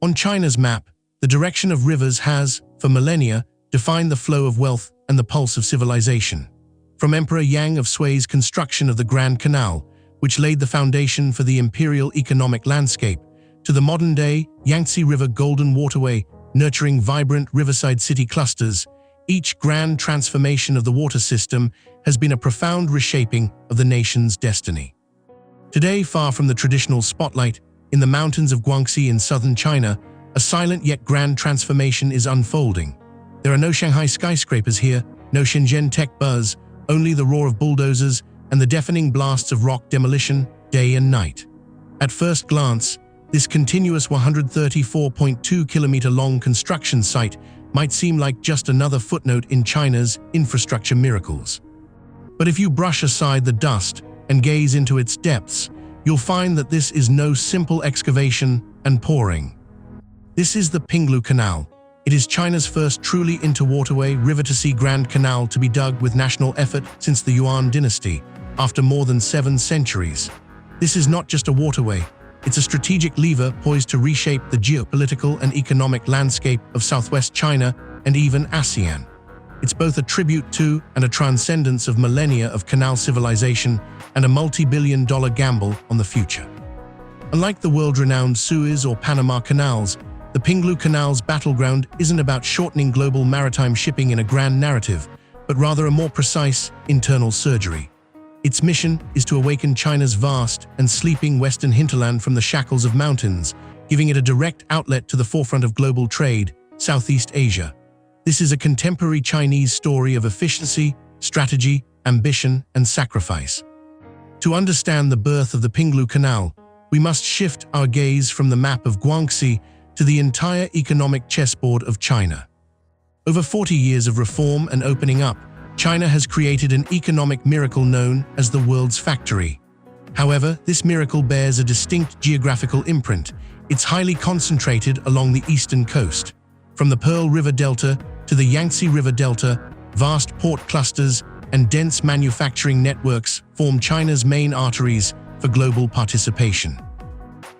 On China's map, the direction of rivers has, for millennia, defined the flow of wealth and the pulse of civilization. From Emperor Yang of Sui's construction of the Grand Canal, which laid the foundation for the imperial economic landscape, to the modern-day Yangtze River Golden Waterway, nurturing vibrant riverside city clusters, each grand transformation of the water system has been a profound reshaping of the nation's destiny. Today, far from the traditional spotlight, in the mountains of Guangxi in southern China, a silent yet grand transformation is unfolding. There are no Shanghai skyscrapers here, no Shenzhen tech buzz, only the roar of bulldozers and the deafening blasts of rock demolition day and night. At first glance, this continuous 134.2-kilometer long construction site might seem like just another footnote in China's infrastructure miracles. But if you brush aside the dust and gaze into its depths, you'll find that this is no simple excavation and pouring. This is the Pinglu Canal. It is China's first truly interwaterway river-to-sea Grand Canal to be dug with national effort since the Yuan dynasty, after more than 7 centuries. This is not just a waterway, it's a strategic lever poised to reshape the geopolitical and economic landscape of southwest China and even ASEAN. It's both a tribute to and a transcendence of millennia of canal civilization and a multi-billion-dollar gamble on the future. Unlike the world-renowned Suez or Panama canals, the Pinglu Canal's battleground isn't about shortening global maritime shipping in a grand narrative, but rather a more precise internal surgery. Its mission is to awaken China's vast and sleeping western hinterland from the shackles of mountains, giving it a direct outlet to the forefront of global trade, Southeast Asia. This is a contemporary Chinese story of efficiency, strategy, ambition, and sacrifice. To understand the birth of the Pinglu Canal, we must shift our gaze from the map of Guangxi to the entire economic chessboard of China. Over 40 years of reform and opening up, China has created an economic miracle known as the world's factory. However, this miracle bears a distinct geographical imprint. It's highly concentrated along the eastern coast. From the Pearl River Delta to the Yangtze River Delta, vast port clusters and dense manufacturing networks form China's main arteries for global participation.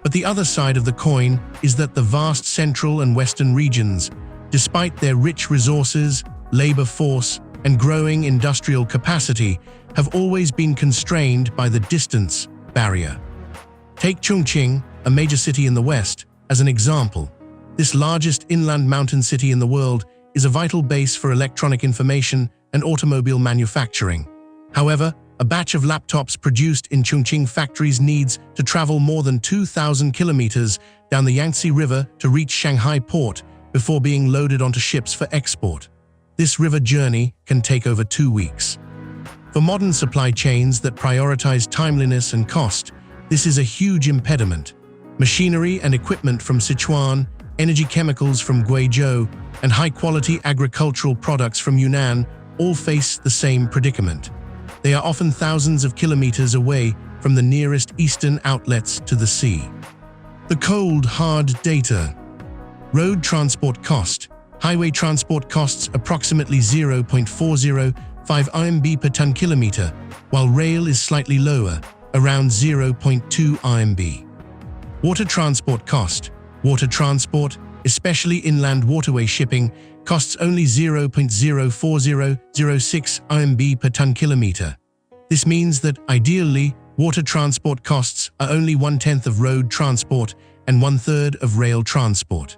But the other side of the coin is that the vast central and western regions, despite their rich resources, labor force, and growing industrial capacity, have always been constrained by the distance barrier. Take Chongqing, a major city in the west, as an example. This largest inland mountain city in the world is a vital base for electronic information and automobile manufacturing. However, a batch of laptops produced in Chongqing factories needs to travel more than 2,000 kilometers down the Yangtze River to reach Shanghai port before being loaded onto ships for export. This river journey can take over 2 weeks. For modern supply chains that prioritize timeliness and cost, this is a huge impediment. Machinery and equipment from Sichuan, energy chemicals from Guizhou, and high-quality agricultural products from Yunnan all face the same predicament. They are often thousands of kilometers away from the nearest eastern outlets to the sea. The cold, hard data. Road transport cost. Highway transport costs approximately 0.405 RMB per ton kilometer, while rail is slightly lower, around 0.2 RMB. Water transport cost. Water transport, especially inland waterway shipping, costs only 0.04006 RMB per ton kilometer. This means that, ideally, water transport costs are only 1/10 of road transport and 1/3 of rail transport.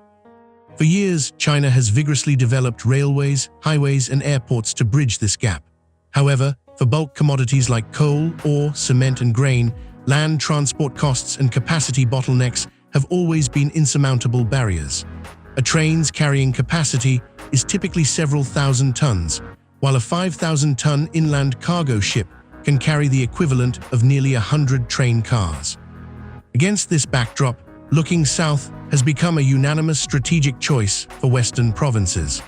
For years, China has vigorously developed railways, highways, and airports to bridge this gap. However, for bulk commodities like coal, ore, cement, and grain, land transport costs and capacity bottlenecks have always been insurmountable barriers. A train's carrying capacity is typically several thousand tons, while a 5,000-ton inland cargo ship can carry the equivalent of nearly 100 train cars. Against this backdrop, looking south has become a unanimous strategic choice for Western provinces.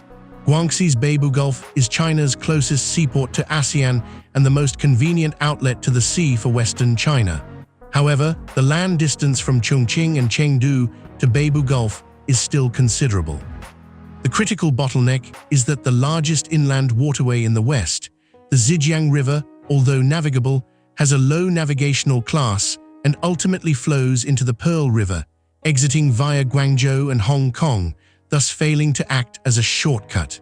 Guangxi's Beibu Gulf is China's closest seaport to ASEAN and the most convenient outlet to the sea for Western China. However, the land distance from Chongqing and Chengdu to Beibu Gulf is still considerable. The critical bottleneck is that the largest inland waterway in the west, the Zhejiang River, although navigable, has a low navigational class and ultimately flows into the Pearl River, exiting via Guangzhou and Hong Kong, thus failing to act as a shortcut.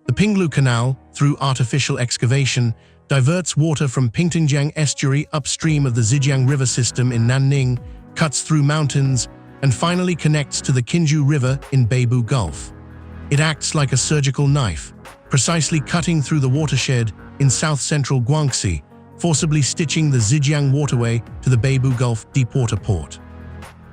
The Pinglu Canal, through artificial excavation, diverts water from Pingtingjiang estuary upstream of the Zhejiang River system in Nanning, cuts through mountains, and finally connects to the Qinzhou River in Beibu Gulf. It acts like a surgical knife, precisely cutting through the watershed in south-central Guangxi, forcibly stitching the Zhejiang waterway to the Beibu Gulf deepwater port.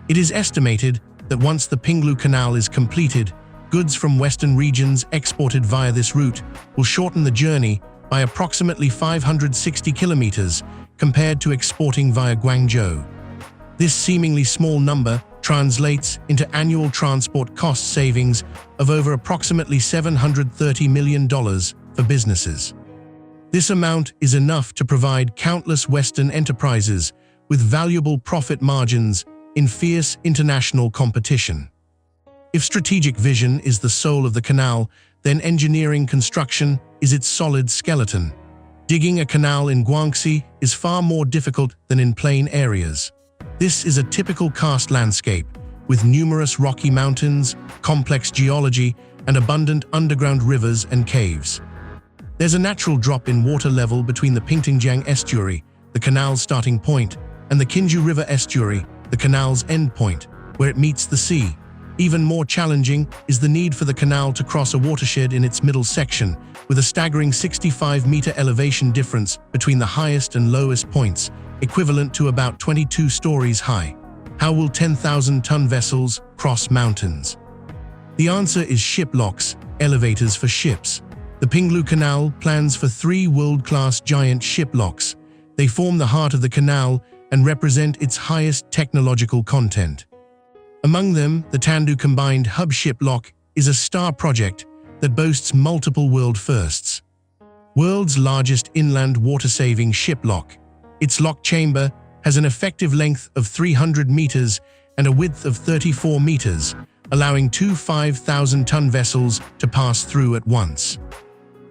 It is estimated that once the Pinglu Canal is completed, goods from western regions exported via this route will shorten the journey by approximately 560 kilometers compared to exporting via Guangzhou. This seemingly small number translates into annual transport cost savings of over approximately $730 million for businesses. This amount is enough to provide countless Western enterprises with valuable profit margins in fierce international competition. If strategic vision is the soul of the canal, then engineering construction is its solid skeleton. Digging a canal in Guangxi is far more difficult than in plain areas. This is a typical karst landscape, with numerous rocky mountains, complex geology, and abundant underground rivers and caves. There's a natural drop in water level between the Pingtingjiang estuary, the canal's starting point, and the Qinzhou River estuary, the canal's end point, where it meets the sea. Even more challenging is the need for the canal to cross a watershed in its middle section, with a staggering 65-meter elevation difference between the highest and lowest points, equivalent to about 22 stories high. How will 10,000-ton vessels cross mountains? The answer is ship locks, elevators for ships. The Pinglu Canal plans for 3 world-class giant ship locks. They form the heart of the canal and represent its highest technological content. Among them, the Tandu Combined Hub Ship Lock is a star project that boasts multiple world firsts. World's largest inland water-saving ship lock. Its lock chamber has an effective length of 300 meters and a width of 34 meters, allowing 2 5,000-ton vessels to pass through at once.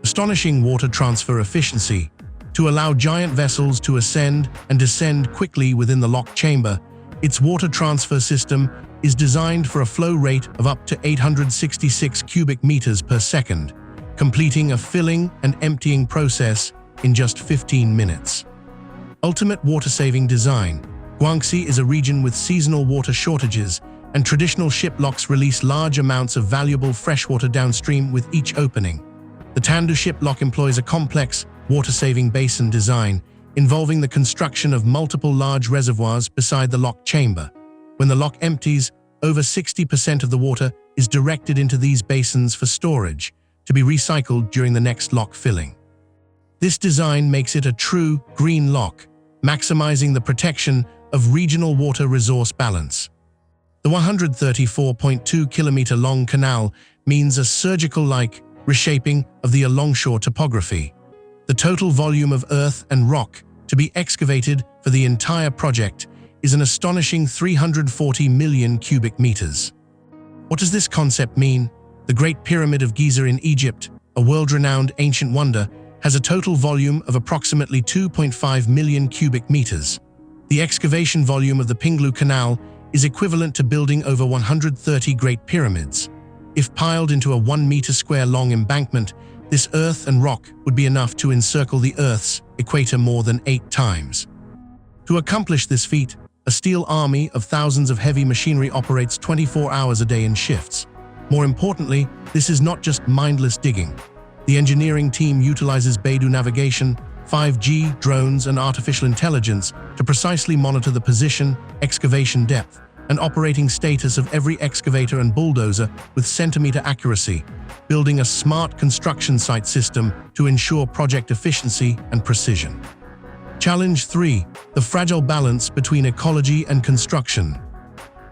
Astonishing water transfer efficiency. To allow giant vessels to ascend and descend quickly within the lock chamber, its water transfer system is designed for a flow rate of up to 866 cubic meters per second, completing a filling and emptying process in just 15 minutes. Ultimate water-saving design. Guangxi is a region with seasonal water shortages, and traditional ship locks release large amounts of valuable freshwater downstream with each opening. The Tandu ship lock employs a complex, water-saving basin design, involving the construction of multiple large reservoirs beside the lock chamber. When the lock empties, over 60% of the water is directed into these basins for storage, to be recycled during the next lock filling. This design makes it a true green lock, maximizing the protection of regional water resource balance. The 134.2-kilometer long canal means a surgical-like reshaping of the alongshore topography. The total volume of earth and rock to be excavated for the entire project is an astonishing 340 million cubic meters. What does this concept mean? The Great Pyramid of Giza in Egypt, a world-renowned ancient wonder, has a total volume of approximately 2.5 million cubic meters. The excavation volume of the Pinglu Canal is equivalent to building over 130 Great Pyramids. If piled into a 1-meter square long embankment, this earth and rock would be enough to encircle the Earth's equator more than 8 times. To accomplish this feat, a steel army of thousands of heavy machinery operates 24 hours a day in shifts. More importantly, this is not just mindless digging. The engineering team utilizes Beidou navigation, 5G, drones, and artificial intelligence to precisely monitor the position, excavation depth, and operating status of every excavator and bulldozer with centimeter accuracy, building a smart construction site system to ensure project efficiency and precision. Challenge 3. The fragile balance between ecology and construction.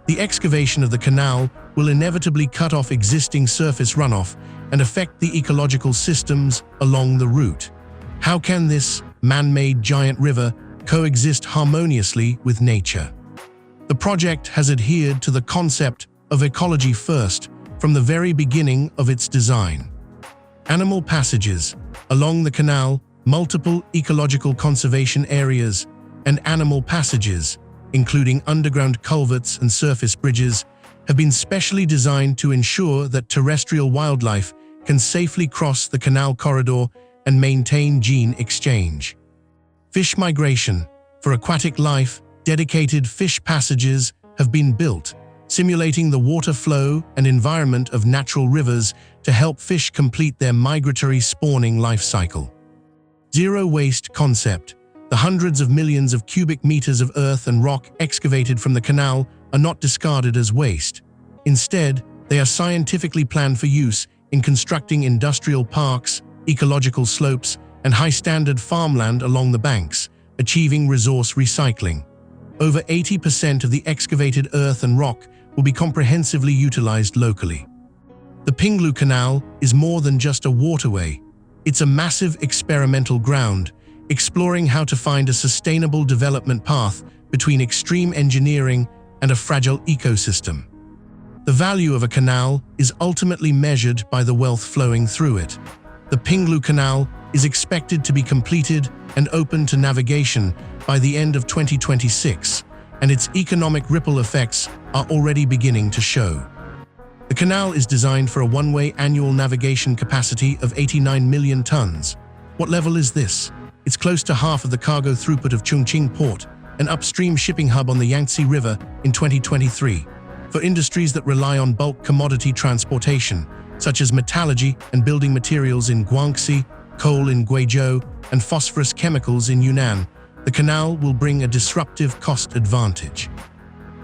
The excavation of the canal will inevitably cut off existing surface runoff and affect the ecological systems along the route. How can this man-made giant river coexist harmoniously with nature? The project has adhered to the concept of ecology first from the very beginning of its design. Animal passages. Along the canal, multiple ecological conservation areas and animal passages including underground culverts and surface bridges, have been specially designed to ensure that terrestrial wildlife can safely cross the canal corridor and maintain gene exchange. Fish migration. For aquatic life, dedicated fish passages have been built, simulating the water flow and environment of natural rivers to help fish complete their migratory spawning life cycle. Zero waste concept. The hundreds of millions of cubic meters of earth and rock excavated from the canal are not discarded as waste. Instead, they are scientifically planned for use in constructing industrial parks, ecological slopes, and high-standard farmland along the banks, achieving resource recycling. Over 80% of the excavated earth and rock will be comprehensively utilized locally. The Pinglu Canal is more than just a waterway. It's a massive experimental ground, exploring how to find a sustainable development path between extreme engineering and a fragile ecosystem. The value of a canal is ultimately measured by the wealth flowing through it. The Pinglu Canal is expected to be completed and open to navigation by the end of 2026, and its economic ripple effects are already beginning to show. The canal is designed for a one-way annual navigation capacity of 89 million tons. What level is this? It's close to half of the cargo throughput of Chongqing Port, an upstream shipping hub on the Yangtze River, in 2023. For industries that rely on bulk commodity transportation, such as metallurgy and building materials in Guangxi, coal in Guizhou, and phosphorus chemicals in Yunnan, the canal will bring a disruptive cost advantage.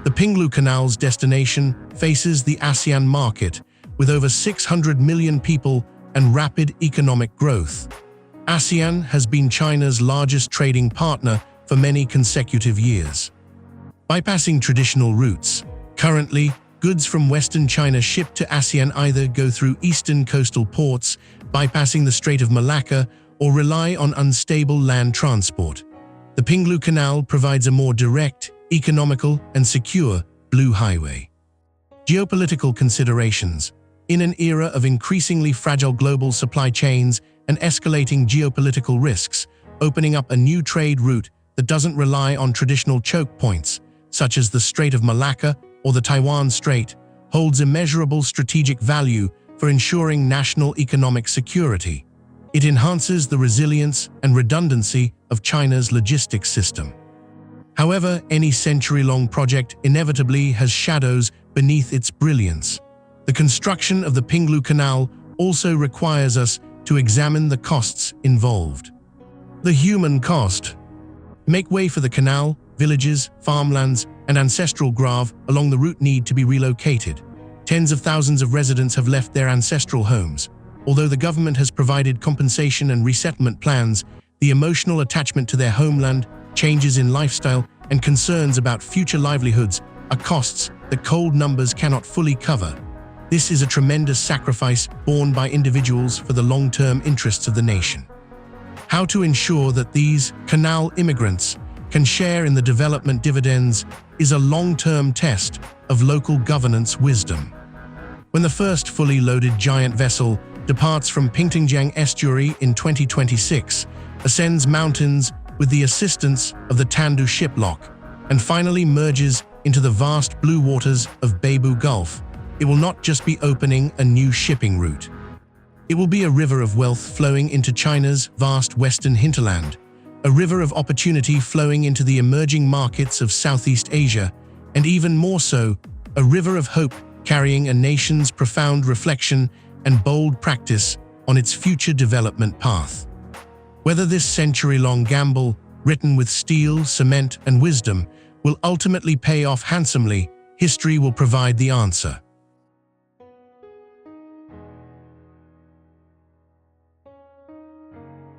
The Pinglu Canal's destination faces the ASEAN market, with over 600 million people and rapid economic growth. ASEAN has been China's largest trading partner for many consecutive years. Bypassing traditional routes, currently, goods from Western China shipped to ASEAN either go through eastern coastal ports, bypassing the Strait of Malacca, or rely on unstable land transport. The Pinglu Canal provides a more direct, economical, and secure blue highway. Geopolitical considerations. In an era of increasingly fragile global supply chains and escalating geopolitical risks, opening up a new trade route that doesn't rely on traditional choke points, such as the Strait of Malacca or the Taiwan Strait, holds immeasurable strategic value for ensuring national economic security. It enhances the resilience and redundancy of China's logistics system. However, any century-long project inevitably has shadows beneath its brilliance. The construction of the Pinglu Canal also requires us to examine the costs involved. The human cost. Make way for the canal, villages, farmlands, and ancestral grove along the route need to be relocated. Tens of thousands of residents have left their ancestral homes. Although the government has provided compensation and resettlement plans, the emotional attachment to their homeland, changes in lifestyle, and concerns about future livelihoods are costs that cold numbers cannot fully cover. This is a tremendous sacrifice borne by individuals for the long-term interests of the nation. How to ensure that these canal immigrants can share in the development dividends is a long-term test of local governance wisdom. When the first fully loaded giant vessel departs from Pingtingjiang Estuary in 2026, ascends mountains with the assistance of the Tandu ship lock, and finally merges into the vast blue waters of Beibu Gulf, it will not just be opening a new shipping route. It will be a river of wealth flowing into China's vast western hinterland, a river of opportunity flowing into the emerging markets of Southeast Asia, and even more so, a river of hope carrying a nation's profound reflection and bold practice on its future development path. Whether this century-long gamble, written with steel, cement, and wisdom, will ultimately pay off handsomely, history will provide the answer.